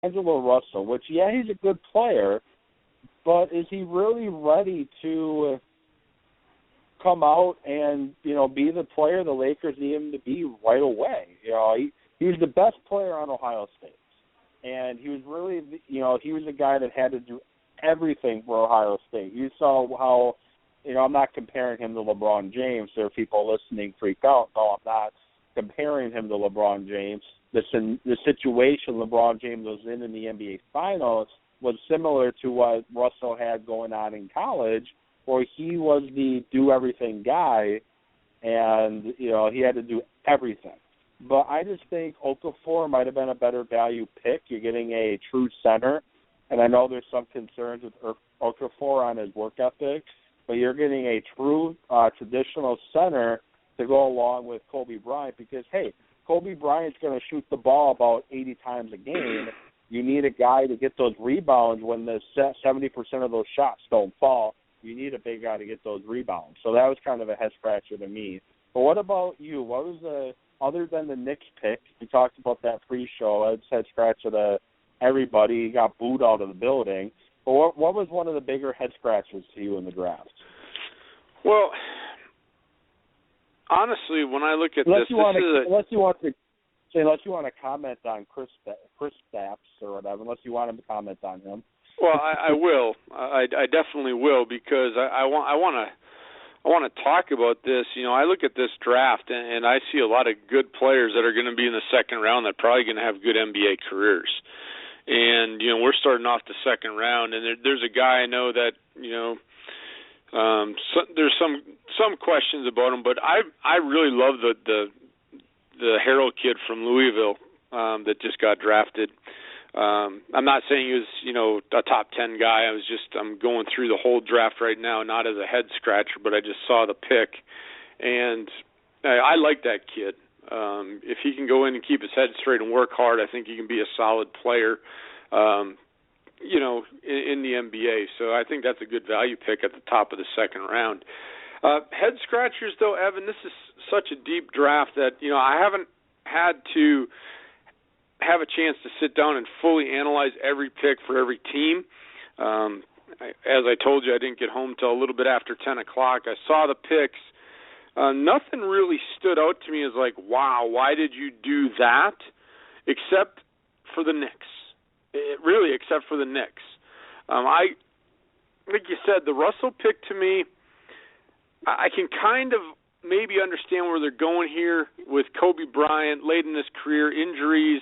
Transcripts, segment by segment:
D'Angelo Russell, which, yeah, he's a good player, but is he really ready to come out and, be the player the Lakers need him to be right away? He was the best player on Ohio State. And he was really, he was the guy that had to do everything for Ohio State. You saw how, I'm not comparing him to LeBron James. There are people listening freak out. No, I'm not comparing him to LeBron James. The situation LeBron James was in the NBA Finals was similar to what Russell had going on in college, where he was the do-everything guy, and, he had to do everything. But I just think Okafor might have been a better value pick. You're getting a true center, and I know there's some concerns with Okafor on his work ethic, but you're getting a true traditional center to go along with Kobe Bryant because, hey, Kobe Bryant's going to shoot the ball about 80 times a game. You need a guy to get those rebounds when the 70% of those shots don't fall. You need a big guy to get those rebounds. So that was kind of a head-scratcher to me. But what about you? What was other than the Knicks pick, we talked about that pre-show, it's head-scratcher to everybody. He got booed out of the building. But what was one of the bigger head-scratchers to you in the draft? Well, honestly, when I look at unless you want to comment on Chris Stapps or whatever, unless you want him to comment on him. Well, I will. I definitely will because I want to talk about this. I look at this draft and I see a lot of good players that are going to be in the second round that are probably going to have good NBA careers. And we're starting off the second round, and there's a guy I know that there's some questions about him, but I really love the Harrell kid from Louisville that just got drafted. I'm not saying he was a top 10 guy. I'm going through the whole draft right now, not as a head scratcher, but I just saw the pick, and I like that kid. If he can go in and keep his head straight and work hard, I think he can be a solid player. In the NBA. So I think that's a good value pick at the top of the second round. Head scratchers, though, Evan, this is such a deep draft that, I haven't had to have a chance to sit down and fully analyze every pick for every team. As I told you, I didn't get home till a little bit after 10 o'clock. I saw the picks. Nothing really stood out to me as like, wow, why did you do that? Except for the Knicks. Except for the Knicks. Like you said, the Russell pick to me, I can kind of maybe understand where they're going here with Kobe Bryant late in his career, injuries,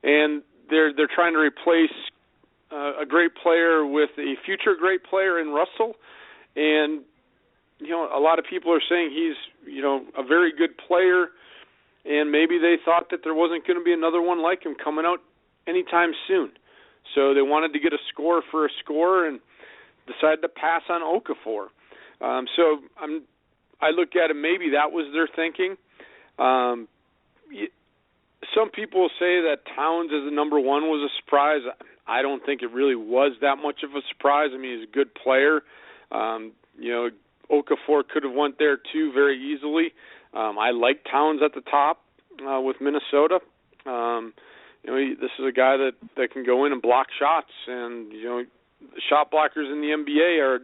and they're trying to replace a great player with a future great player in Russell. And, a lot of people are saying he's, a very good player, and maybe they thought that there wasn't going to be another one like him coming out anytime soon. So they wanted to get a score for a score and decided to pass on Okafor. I look at it, maybe that was their thinking. Some people say that Towns as the number one was a surprise. I don't think it really was that much of a surprise. I mean, he's a good player. Okafor could have went there too very easily. I like Towns at the top with Minnesota. This is a guy that can go in and block shots, and the shot blockers in the NBA are,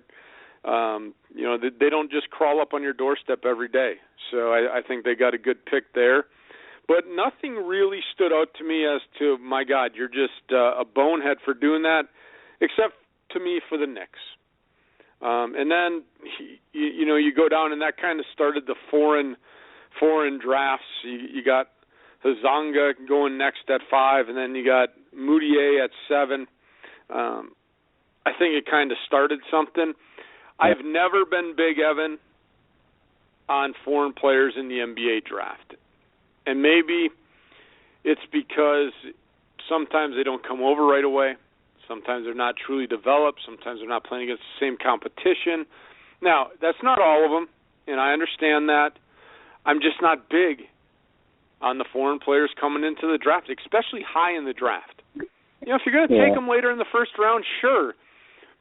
they don't just crawl up on your doorstep every day. So I think they got a good pick there. But nothing really stood out to me as to, my God, you're just a bonehead for doing that, except to me for the Knicks. And then you go down, and that kind of started the foreign drafts. You got Hazanga going next at 5, and then you got Moutier at 7. I think it kind of started something. I've never been big, Evan, on foreign players in the NBA draft. And maybe it's because sometimes they don't come over right away. Sometimes they're not truly developed. Sometimes they're not playing against the same competition. Now, that's not all of them, and I understand that. I'm just not big on the foreign players coming into the draft, especially high in the draft. If you're going to take them later in the first round, sure.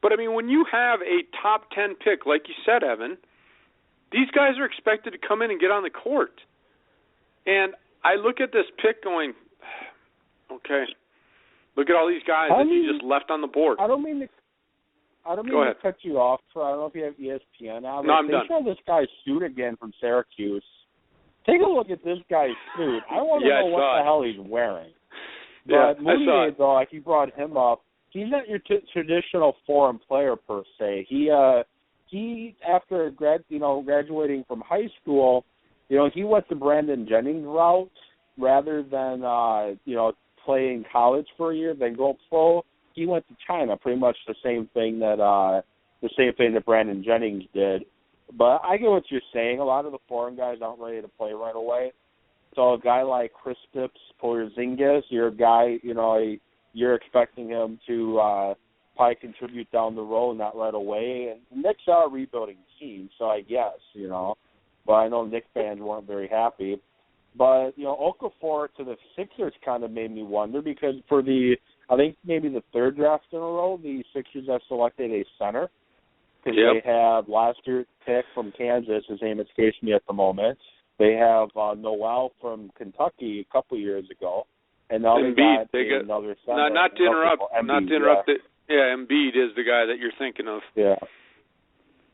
But, I mean, when you have a top 10 pick, like you said, Evan, these guys are expected to come in and get on the court. And I look at this pick going, okay, Look at all these guys that you just left on the board. I don't mean to cut you off. I don't know if you have ESPN now. No, I'm done. They show this guy's suit again from Syracuse. Take a look at this guy's suit. I want to know what the hell he's wearing. But Moutier, though, like you brought him up, he's not your traditional foreign player per se. He after graduating from high school, he went the Brandon Jennings route rather than play in college for a year, then go pro. He went to China, pretty much the same thing that Brandon Jennings did. But I get what you're saying. A lot of the foreign guys aren't ready to play right away. So a guy like Kristaps Porzingis, you're a guy, you're expecting him to probably contribute down the road, not right away. And the Knicks are a rebuilding team, so I guess, But I know Knicks fans weren't very happy. But, Okafor to the Sixers kind of made me wonder because I think maybe the third draft in a row, the Sixers have selected a center. Because they have last year's pick from Kansas. His name escapes me at the moment. They have Noel from Kentucky a couple years ago. And now Embiid, they got another center. Not to interrupt. Embiid is the guy that you're thinking of. Yeah.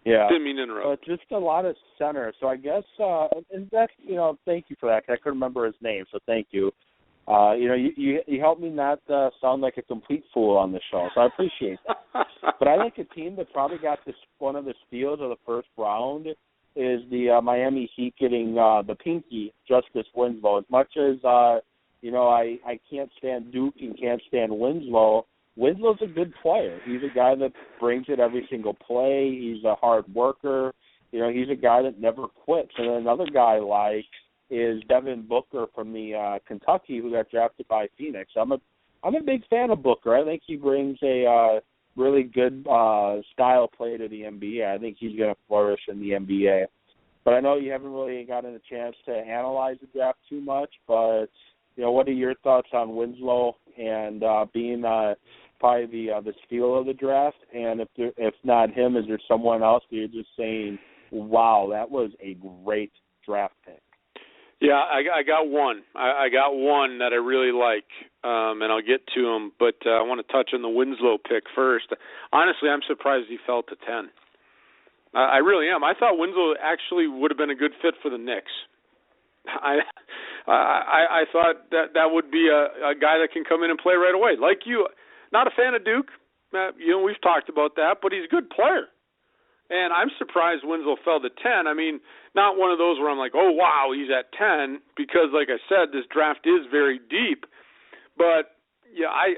Didn't mean to interrupt. But just a lot of center. So I guess, and that's, thank you for that. I couldn't remember his name, so thank you. You helped me not sound like a complete fool on the show, so I appreciate that. But I think a team that probably got one of the steals of the first round is the Miami Heat getting the Pinky, Justice Winslow. As much as, I can't stand Duke and can't stand Winslow, Winslow's a good player. He's a guy that brings it every single play. He's a hard worker. He's a guy that never quits. And another guy is Devin Booker from the Kentucky who got drafted by Phoenix. I'm a big fan of Booker. I think he brings a really good style play to the NBA. I think he's going to flourish in the NBA. But I know you haven't really gotten a chance to analyze the draft too much, but what are your thoughts on Winslow and being probably the steal of the draft? And if not him, is there someone else that you're just saying, wow, that was a great draft pick? Yeah, I got one. I got one that I really like, and I'll get to him. But I want to touch on the Winslow pick first. Honestly, I'm surprised he fell to 10. I really am. I thought Winslow actually would have been a good fit for the Knicks. I thought that would be a guy that can come in and play right away. Like you, not a fan of Duke. We've talked about that, but he's a good player. And I'm surprised Winslow fell to 10. I mean, not one of those where I'm like, oh, wow, he's at 10, because, like I said, this draft is very deep. But, yeah, I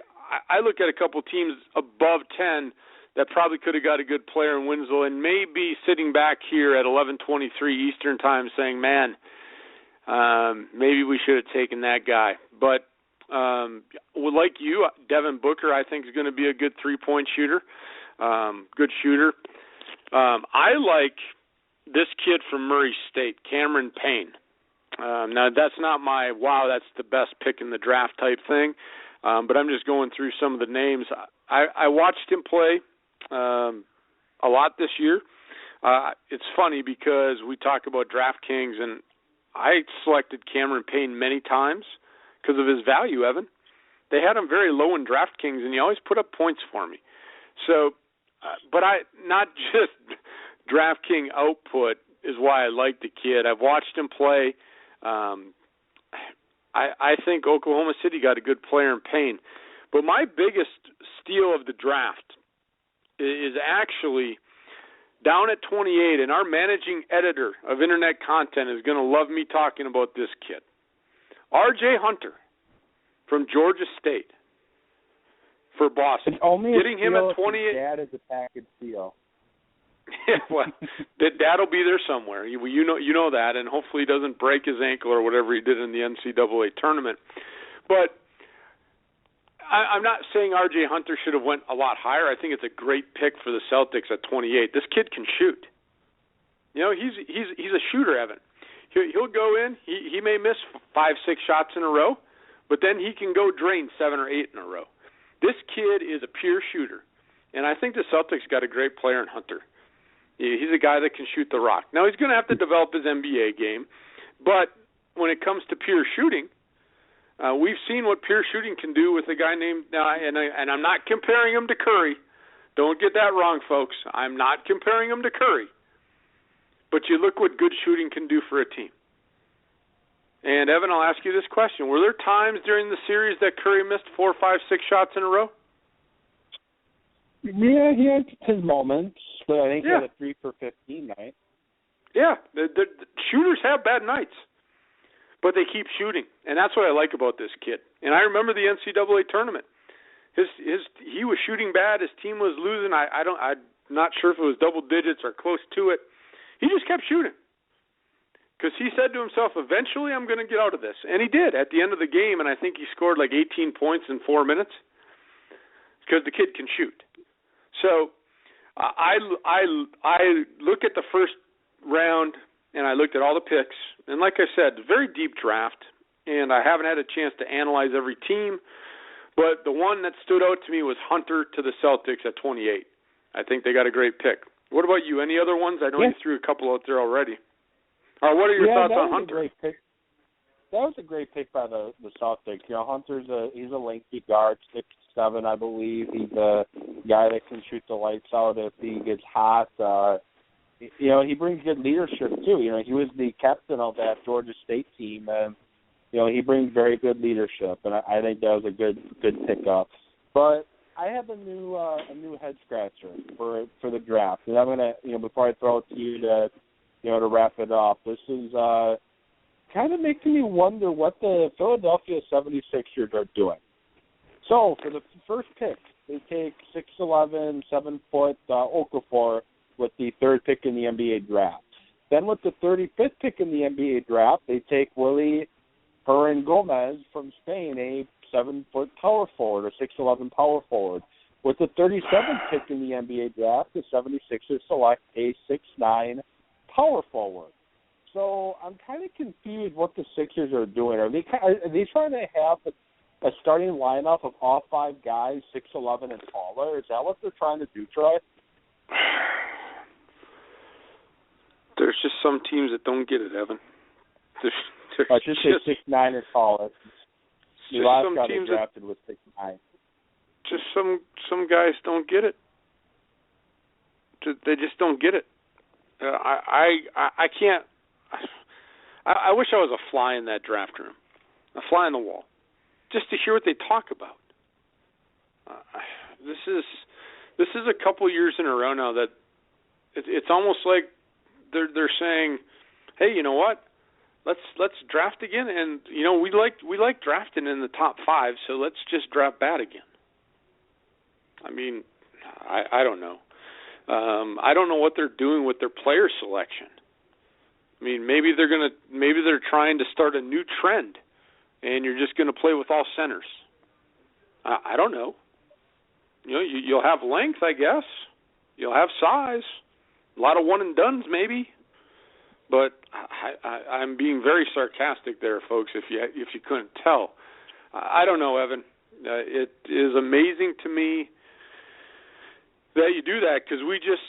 look at a couple teams above 10 that probably could have got a good player in Winslow and maybe sitting back here at 11:23 Eastern time saying, man, maybe we should have taken that guy. But like you, Devin Booker, I think, is going to be a good three-point shooter, good shooter. I like this kid from Murray State, Cameron Payne. Now, that's not my, wow, that's the best pick in the draft type thing, but I'm just going through some of the names. I watched him play a lot this year. It's funny because we talk about DraftKings, and I selected Cameron Payne many times because of his value, Evan. They had him very low in DraftKings, and he always put up points for me. So, but not just DraftKings output is why I like the kid. I've watched him play. I think Oklahoma City got a good player in Payne. But my biggest steal of the draft is actually down at 28, and our managing editor of internet content is going to love me talking about this kid. R.J. Hunter from Georgia State for Boston. Getting him at 28. Dad is a package deal. Yeah, well, Dad'll be there somewhere. You know that, and hopefully he doesn't break his ankle or whatever he did in the NCAA tournament. But I'm not saying R.J. Hunter should have went a lot higher. I think it's a great pick for the Celtics at 28. This kid can shoot. He's a shooter, Evan. He'll go in. He may miss 5-6 shots in a row, but then he can go drain 7 or 8 in a row. This kid is a pure shooter, and I think the Celtics got a great player in Hunter. He's a guy that can shoot the rock. Now, he's going to have to develop his NBA game, but when it comes to pure shooting, We've seen what pure shooting can do with a guy named and I'm not comparing him to Curry. Don't get that wrong, folks. I'm not comparing him to Curry. But you look what good shooting can do for a team. And, Evan, I'll ask you this question. Were there times during the series that Curry missed 4, 5, 6 shots in a row? Yeah, he had his moments, but I think he had a 3 for 15 night. Yeah, the shooters have bad nights, but they keep shooting, and that's what I like about this kid. And I remember the NCAA tournament. He was shooting bad. His team was losing. I'm not sure if it was double digits or close to it. He just kept shooting because he said to himself, "Eventually, I'm going to get out of this," and he did at the end of the game. And I think he scored like 18 points in 4 minutes because the kid can shoot. So I look at the first round and I looked at all the picks, and like I said, very deep draft, and I haven't had a chance to analyze every team, but the one that stood out to me was Hunter to the Celtics at 28. I think they got a great pick. What about you? Any other ones? I know you threw a couple out there already. What are your thoughts on Hunter? That was a great pick by the Celtics. You know, Hunter's he's a lengthy guard, 6'7", I believe. He's a guy that can shoot the lights out if he gets hot. You know, he brings good leadership too. You know, he was the captain of that Georgia State team, and you know, he brings very good leadership, and I think that was a good pickup. But I have a new head scratcher for the draft, and I'm gonna, you know, before I throw it to you to wrap it up, this is kind of making me wonder what the Philadelphia 76ers are doing. So for the first pick, they take 6'11", 7-foot Okafor with the third pick in the NBA draft. Then with the 35th pick in the NBA draft, they take Willy Hernan Gomez from Spain, a 7-foot power forward, or 6'11" power forward. With the 37th pick in the NBA draft, the 76ers select a 6'9" power forward. So I'm kind of confused what the Sixers are doing. Are they trying to have a starting lineup of all 5 guys 6'11" and taller? Is that what they're trying to do, Troy? There's just some teams that don't get it, Evan. I should say 6'9" or taller. The last guy they drafted was 6'9". Just some guys don't get it. They just don't get it. I can't. I wish I was a fly in that draft room, a fly on the wall, just to hear what they talk about. This is a couple years in a row now that it's almost like they're saying, hey, you know what? Let's draft again, and you know we like drafting in the top 5, so let's just draft bad again. I mean, I don't know. I don't know what they're doing with their player selection. I mean, maybe they're trying to start a new trend, and you're just going to play with all centers. I don't know. You know, you'll have length, I guess. You'll have size. A lot of one and dones, maybe. But I'm being very sarcastic there, folks. If you couldn't tell, I don't know, Evan. It is amazing to me that you do that, because we just,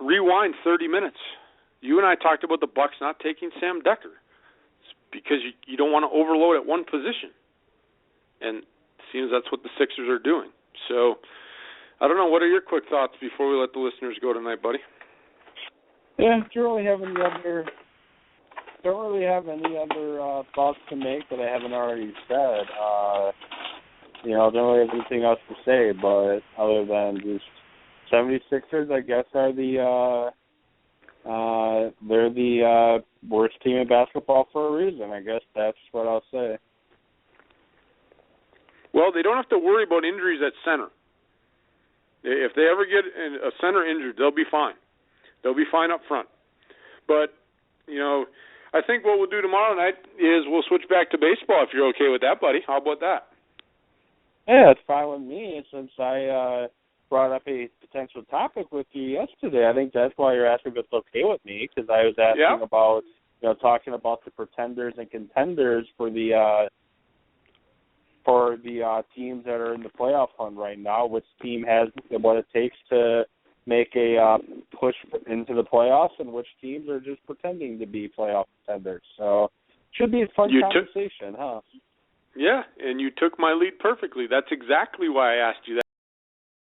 rewind 30 minutes. You and I talked about the Bucks not taking Sam Decker. It's because you don't want to overload at one position. And it seems that's what the Sixers are doing. So, I don't know. What are your quick thoughts before we let the listeners go tonight, buddy? Yeah, don't really have any other thoughts to make that I haven't already said. Don't really have anything else to say, but other than just 76ers, I guess, are they're the worst team in basketball for a reason. I guess that's what I'll say. Well, they don't have to worry about injuries at center. If they ever get a center injured, they'll be fine. They'll be fine up front. But, I think what we'll do tomorrow night is we'll switch back to baseball, if you're okay with that, buddy. How about that? Yeah, it's fine with me, since I brought up a potential topic with you yesterday. I think that's why you're asking if it's okay with me, because I was asking about, talking about the pretenders and contenders for the teams that are in the playoff hunt right now. Which team has what it takes to make a push into the playoffs, and which teams are just pretending to be playoff contenders. So, should be a fun conversation, huh? Yeah, and you took my lead perfectly. That's exactly why I asked you that.